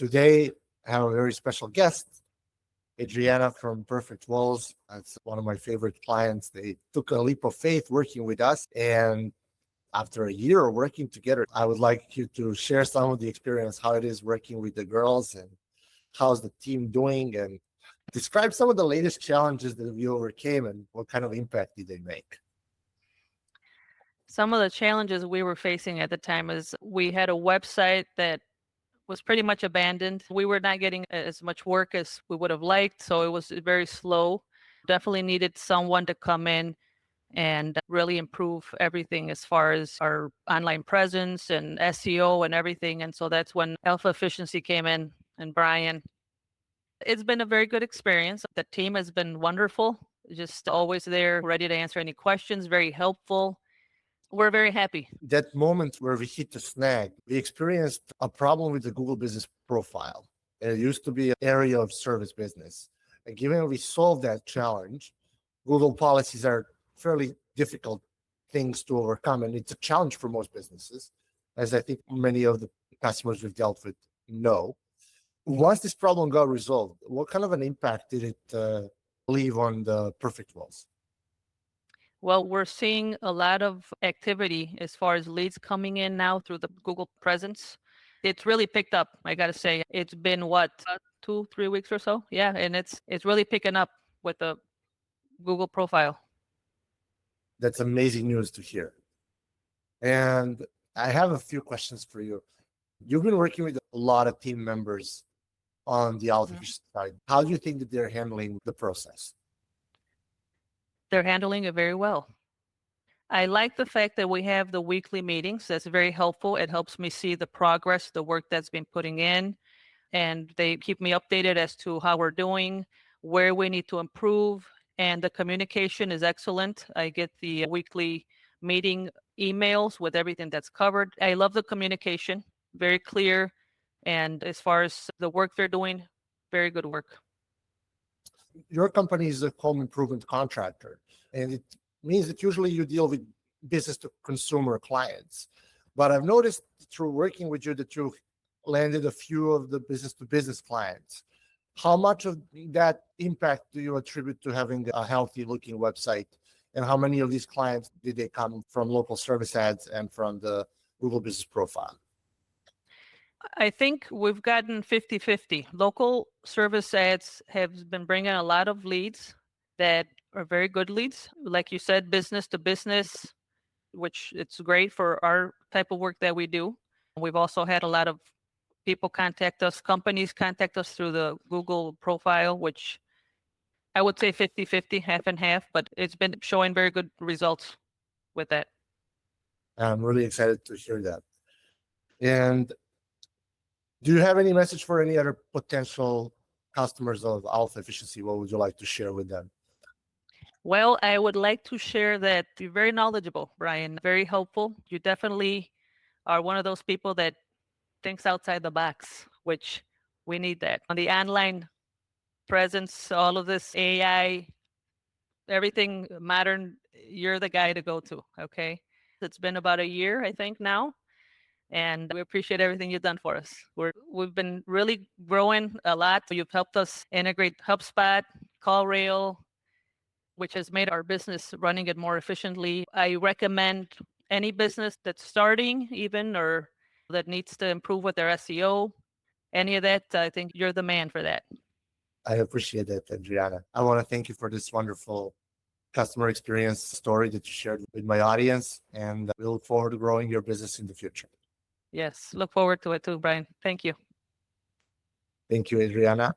Today, I have a very special guest, Adriana from Perfect Walls. That's one of my favorite clients. They took a leap of faith working with us. And after a year of working together, I would like you to share some of the experience, how it is working with the girls and how's the team doing, and describe some of the latest challenges that you overcame and what kind of impact did they make. Some of the challenges we were facing at the time is we had a website that was pretty much abandoned. We were not getting as much work as we would have liked, so it was very slow. Definitely needed someone to come in and really improve everything as far as our online presence and SEO and everything. And so that's when Alpha Efficiency came in and Brian. It's been a very good experience. The team has been wonderful, just always there, ready to answer any questions, very helpful. We're very happy. That moment where we hit the snag, we experienced a problem with the Google Business Profile. It used to be an area of service business. And given we solved that challenge, Google policies are fairly difficult things to overcome. And it's a challenge for most businesses, as I think many of the customers we've dealt with know. Once this problem got resolved, what kind of an impact did it leave on the Perfect Walls? Well, we're seeing a lot of activity as far as leads coming in now through the Google presence. It's really picked up. I got to say, it's been what, 2-3 weeks or so? Yeah, and it's really picking up with the Google profile. That's amazing news to hear. And I have a few questions for you. You've been working with a lot of team members on the Alpha side. How do you think that they're handling the process? They're handling it very well. I like the fact that we have the weekly meetings. That's very helpful. It helps me see the progress, the work that's been putting in, and they keep me updated as to how we're doing, where we need to improve, and the communication is excellent. I get the weekly meeting emails with everything that's covered. I love the communication, very clear, and as far as the work they're doing, very good work. Your company is a home improvement contractor, and it means that usually you deal with business to consumer clients. But I've noticed through working with you that you landed a few of the business to business clients. How much of that impact do you attribute to having a healthy looking website? And how many of these clients did they come from local service ads and from the Google Business Profile? I think we've gotten 50-50. Local service ads have been bringing a lot of leads that are very good leads. Like you said, business to business, which it's great for our type of work that we do. We've also had a lot of people contact us, companies contact us through the Google profile, which I would say 50-50, half and half, but it's been showing very good results with that. I'm really excited to hear that. And do you have any message for any other potential customers of Alpha Efficiency? What would you like to share with them? Well, I would like to share that you're very knowledgeable, Brian, very helpful. You definitely are one of those people that thinks outside the box, which we need that. On the online presence, all of this AI, everything modern, you're the guy to go to, okay? It's been about a year, I think, now. And we appreciate everything you've done for us. We've been really growing a lot. You've helped us integrate HubSpot, CallRail, which has made our business running it more efficiently. I recommend any business that's starting even or that needs to improve with their SEO, any of that, I think you're the man for that. I appreciate that, Adriana. I want to thank you for this wonderful customer experience story that you shared with my audience, and we look forward to growing your business in the future. Yes, look forward to it too, Brian. Thank you. Thank you, Adriana.